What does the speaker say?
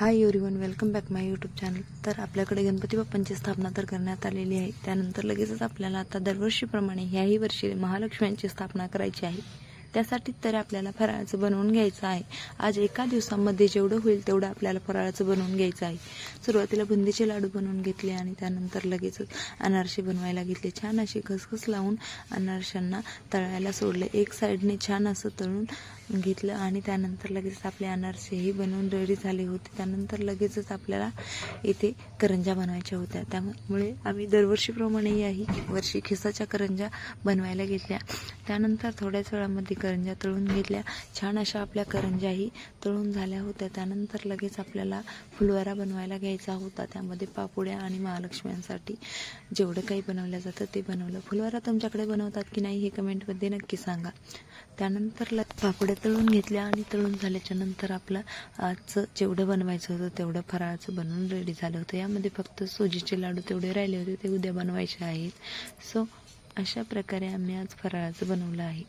Hi everyone, welcome back माय YouTube channel. तर आपल्याकडे गणपती बाप्पांची स्थापना तर करण्यात आलेली आहे। त्यानंतर लगेचच आपल्याला आता दरवर्षीप्रमाणे ह्याही वर्षी महालक्ष्म्यांची स्थापना करायची आहे। त्यासाठी तर आपल्याला फराळाचं बनवून घ्यायचं आहे। आज एका दिवसामध्ये जेवढं होईल तेवढं आपल्याला फराळाचं बनवून घ्यायचं आहे। सुरुवातीला बुंदीचे लाडू बनवून घेतले आणि त्यानंतर लगेचच अनारसे बनवायला घेतले। छान अशी खसखस लावून अनारशांना तळायला सोडले। एक साईडने छान असं तळून घेतलं आणि त्यानंतर लगेच आपले अनारसेही बनवून रेडी झाले होते। त्यानंतर लगेचच आपल्याला इथे करंजा बनवायच्या होत्या। त्यामुळे आम्ही दरवर्षीप्रमाणे याही वर्षी खिसाच्या करंजा बनवायला घेतल्या। त्यानंतर थोड्याच वेळामध्ये करंजा तळून घेतल्या। छान अशा आपल्या करंजाही तळून झाल्या होत्या। त्यानंतर लगेच आपल्याला फुलवारा बनवायला घ्यायचा होता। त्यामध्ये पापुड्या आणि महालक्ष्म्यांसाठी जेवढं काही बनवलं जातं ते बनवलं। फुलवारा तुमच्याकडे बनवतात की नाही हे कमेंटमध्ये नक्की सांगा। त्यानंतर पापड्या तळून घेतल्या आणि तळून झाल्याच्या नंतर आपलं आजचं जेवढं बनवायचं होतं तेवढं फराळाचं बनवून रेडी झालं होतं। यामध्ये फक्त सुजीचे लाडू तेवढे राहिले होते, ते उद्या बनवायचे आहेत। सो अशा प्रकारे आम्ही आज फराळाचं बनवलं आहे।